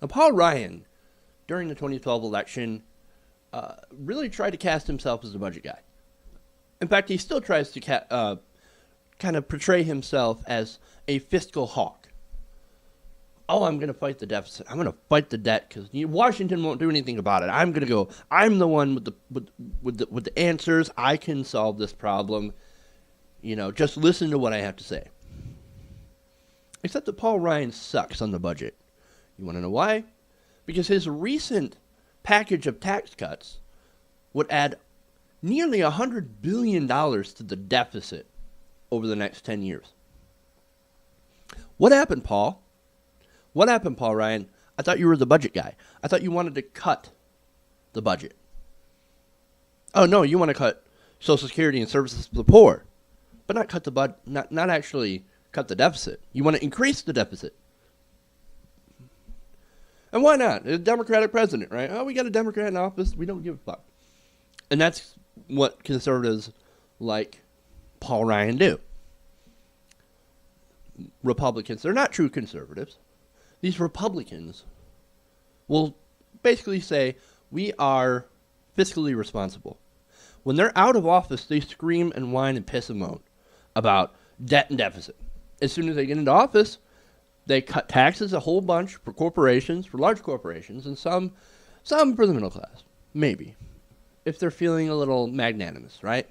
Now, Paul Ryan, during the 2012 election, really tried to cast himself as a budget guy. In fact, he still tries to kind of portray himself as a fiscal hawk. Oh, I'm going to fight the deficit. I'm going to fight the debt because Washington won't do anything about it. I'm going to go. I'm the one with the answers. I can solve this problem. Just listen to what I have to say. Except that Paul Ryan sucks on the budget. You want to know why? Because his recent package of tax cuts would add nearly $100 billion to the deficit over the next 10 years. What happened, Paul? What happened, Paul Ryan? I thought you were the budget guy. I thought you wanted to cut the budget. Oh, no, you want to cut Social Security and services for the poor, but not cut the not actually cut the deficit. You want to increase the deficit. And why not? A Democratic president, right? Oh, we got a Democrat in office. We don't give a fuck. And that's what conservatives like Paul Ryan do. Republicans, they're not true conservatives. These Republicans will basically say, we are fiscally responsible. When they're out of office, they scream and whine and piss and moan about debt and deficit. As soon as they get into office, they cut taxes a whole bunch for corporations, for large corporations, and some for the middle class, maybe, if they're feeling a little magnanimous, right?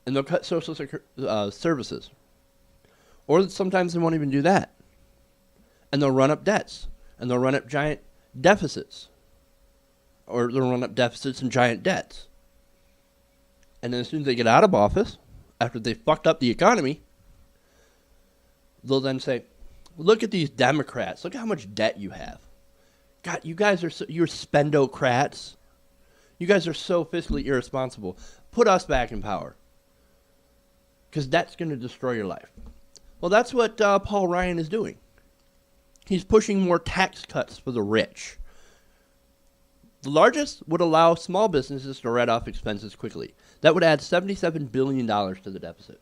And they'll cut social services. Or sometimes they won't even do that. And they'll run up debts. And they'll run up giant deficits. Or they'll run up deficits and giant debts. And then as soon as they get out of office, after they fucked up the economy, they'll then say, look at these Democrats. Look how much debt you have. God, you guys are you're spendocrats. You guys are so fiscally irresponsible. Put us back in power. Because that's going to destroy your life. Well, that's what Paul Ryan is doing. He's pushing more tax cuts for the rich. The largest would allow small businesses to write off expenses quickly. That would add $77 billion to the deficit.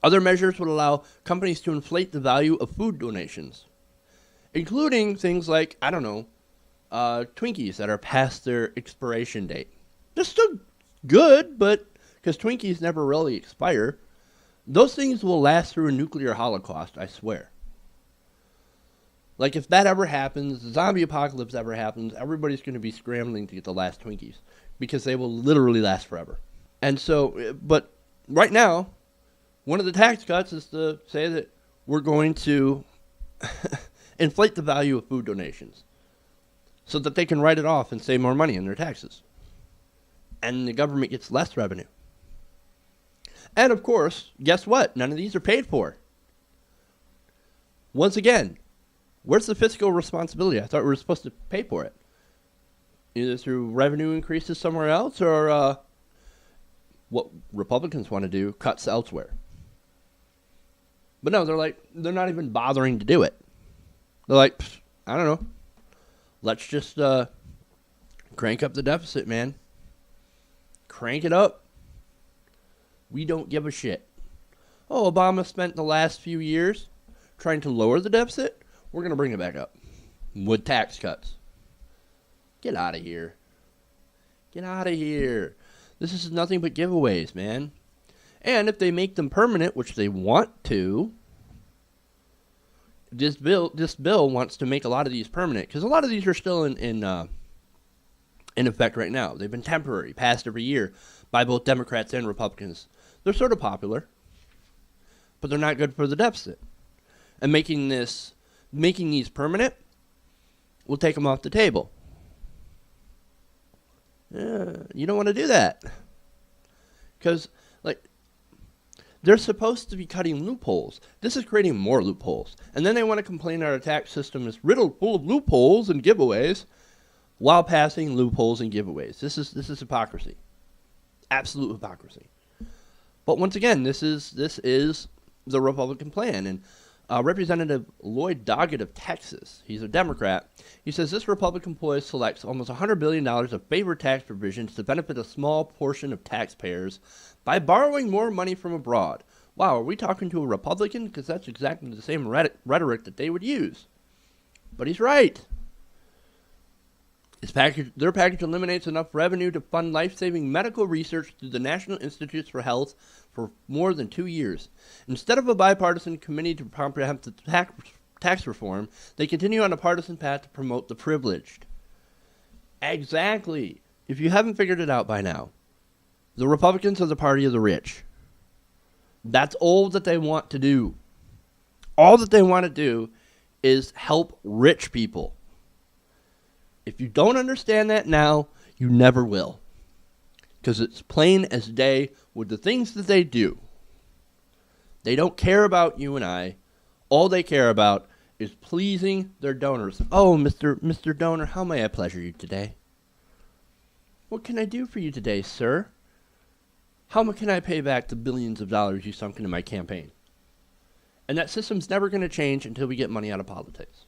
Other measures would allow companies to inflate the value of food donations, including things like, Twinkies that are past their expiration date. They're still good, but because Twinkies never really expire, those things will last through a nuclear holocaust, I swear. Like, if that ever happens, the zombie apocalypse ever happens, everybody's going to be scrambling to get the last Twinkies because they will literally last forever. And so, but right now, one of the tax cuts is to say that we're going to inflate the value of food donations so that they can write it off and save more money in their taxes. And the government gets less revenue. And of course, guess what? None of these are paid for. Once again, where's the fiscal responsibility? I thought we were supposed to pay for it. Either through revenue increases somewhere else or what Republicans want to do, cuts elsewhere. But no, they're not even bothering to do it. They're like, I don't know. Let's just crank up the deficit, man. Crank it up. We don't give a shit. Oh, Obama spent the last few years trying to lower the deficit. We're going to bring it back up with tax cuts. Get out of here. Get out of here. This is nothing but giveaways, man. And if they make them permanent, which they want to, this bill wants to make a lot of these permanent because a lot of these are still in effect right now. They've been temporary, passed every year by both Democrats and Republicans. They're sort of popular, but they're not good for the deficit. And making these permanent will take them off the table. You don't want to do that. Because, they're supposed to be cutting loopholes. This is creating more loopholes. And then they want to complain our tax system is riddled full of loopholes and giveaways while passing loopholes and giveaways. This is hypocrisy. Absolute hypocrisy. But once again, this is the Republican plan. And Representative Lloyd Doggett of Texas, he's a Democrat, he says this Republican ploy selects almost $100 billion of favored tax provisions to benefit a small portion of taxpayers by borrowing more money from abroad, Wow, are we talking to a Republican? Because that's exactly the same rhetoric that they would use. But he's right. Their package eliminates enough revenue to fund life-saving medical research through the National Institutes for Health for more than 2 years. Instead of a bipartisan committee to comprehensive tax reform, they continue on a partisan path to promote the privileged. Exactly. If you haven't figured it out by now, the Republicans are the party of the rich. That's all that they want to do. All that they want to do is help rich people. If you don't understand that now, you never will. Because it's plain as day with the things that they do. They don't care about you and I. All they care about is pleasing their donors. Oh, Mr. Donor, how may I pleasure you today? What can I do for you today, sir? How much can I pay back the billions of dollars you sunk into my campaign? And that system's never going to change until we get money out of politics.